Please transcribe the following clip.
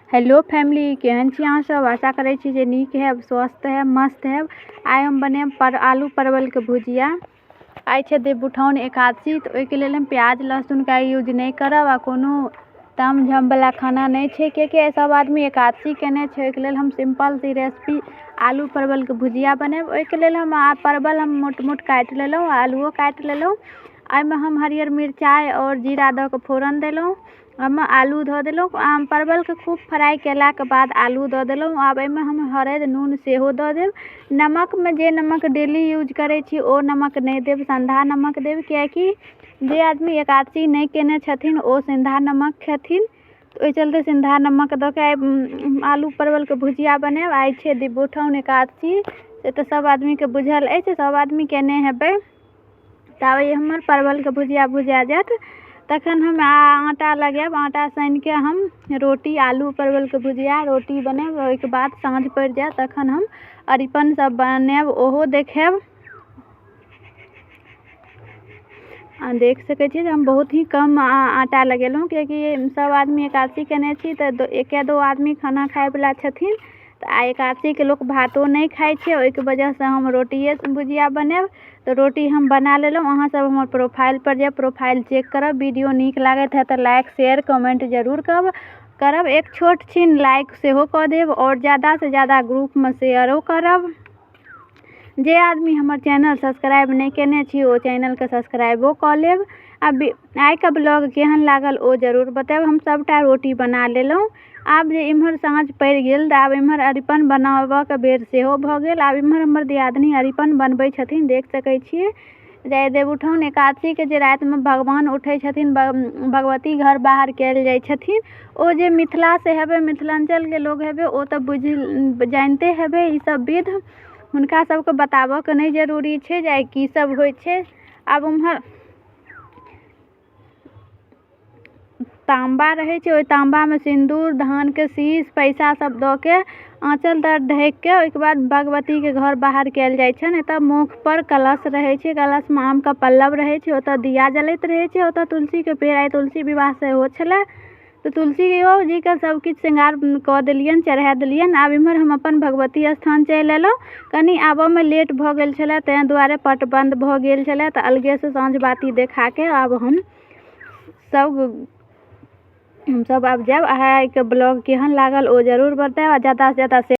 Hello family, केहन छी अहाँ सब। आशा करै छी जे नीक है, स्वस्थ है, मस्त है। आइ हम बनेब आलू परवल के भुजिया। आइ छै देवउठान एकादशी, तो ओहिके लेल हम प्याज लहसुन का यूज नहीं करब आ कोनो ताम झाम वाला खाना नहीं छै, कियाकि सब आदमी एकादशी केने छै। ओहिके लेल हम सिंपल सी रेसिपी आलू परवल के भुजिया बनेब। ओहिके लेल हम परवल हम मोट मोट काटि लेलहुँ, आलूओ काटि लेलहुँ। एहिमे हम हरियर मिरचाइ और जीरा दऽ कऽ फोरन देलहुँ। हम आलू धऽ देलहुँ। परवल के खूब फ्राई केलाके बाद आलू दऽ देलहुँ। आब एहिमे हम हरदि नून सेहो दऽ देब। नमकमे जे नमक डेली यूज करै छी ओ नमक नहीं देब, सिंधा नमक देब, कियाकि जे आदमी एकादशी नहीं केने छथिन ओ सिंधा नमक खेथिन। ओहि चलते सिंधा नमक दऽ के आलू परवल के भुजिया बनाएब। आइ छै देवउठान एकादशी, से तऽ सब आदमीके बुझल अछि, सब आदमी केने हेबै। ताबे हमर परवल के भुजिया भुजा जायत, तखन हम आटा लगाएब। आटा सानि के हम रोटी, आलू परवल के भुजिया रोटी बनाएब। ओहिके बाद साँझ पड़ि जायत तखन हम अरिपन सब बनाएब, ओहो देखाएब। देख सकै छी जे हम बहुत ही कम आटा लगेलहुँ, कियाकि सब आदमी एकादशी केने छी तऽ एके दो आदमी खाना खायवला छथिन। तऽ आइ एकादशीके लोक भातो नहीं खाइ छै, ओहिके वजहसँ हम रोटिए भुजिया बनाएब। तो रोटी हम बना लेलहुँ। अहाँ सब हमर प्रोफाइल पर जायब, प्रोफाइल चेक करब। वीडियो नीक लागत है तऽ लाइक शेयर कमेंट जरूर करब। एक छोट छिन लाइक सेहो कऽ देब और ज़्यादा से ज़्यादा ग्रुपमे शेयरो करब। जे आदमी हमर चैनल सब्सक्राइब नहीं केने छी ओ चैनल के सब्सक्राइबो कऽ लेब। आइ के ब्लॉग केहन लागल ओ जरूर बताएब। हम सबटा रोटी बना लेलहुँ। आब जे इम्हर साँझ पड़ि गेल तऽ आब इम्हर अरिपन बनाबऽके बेर सेहो भऽ गेल। आब इम्हर हमर दियादनी अरिपन बनबै छथिन, देख सकै छियै। जय देवउठान एकादशी के जे रातिमे भगवान उठै छथिन, भगवती घर बाहर कयल जाइ छथिन। ओ जे मिथिला से हेबै, मिथिलांचलके लोग हेबै, ओ तऽ जानिते हेबै ई सब विध। हुनका सबके बताबऽके नहीं जरूरी छै जे आइ की सब होइ छै। आब उम्हर तांबा रहै छै, ओहि तांबामे सिंदूर, धानके शीश, पैसा सब दऽ के आँचल तर ढकि के ओहिके बाद भगवतीके घर बाहर कयल जाइ छनि। एतऽ मुख पर कलश रहै छै, कलशमे आमके पल्लव रहै छै, ओतऽ दिया जलैत रहै छै, ओतऽ तुलसीके पेड़, आइ तुलसी विवाह सेहो छलै। तो तुलसियो जीके सब किछु श्रृंगार कऽ देलियनि, चढ़ा देलियनि। आब इम्हर हम अपन भगवती स्थान चलि एलहुँ। कनि आबऽमे लेट भऽ गेल छलै, ताहि दुआरे पट बंद भऽ गेल छलै, तऽ अलगे से साँझ बाती देखा के आब हम सब आब जायब। आइके ब्लॉग केहन लागल ओ जरूर बताएब। ज़्यादा से ज़्यादा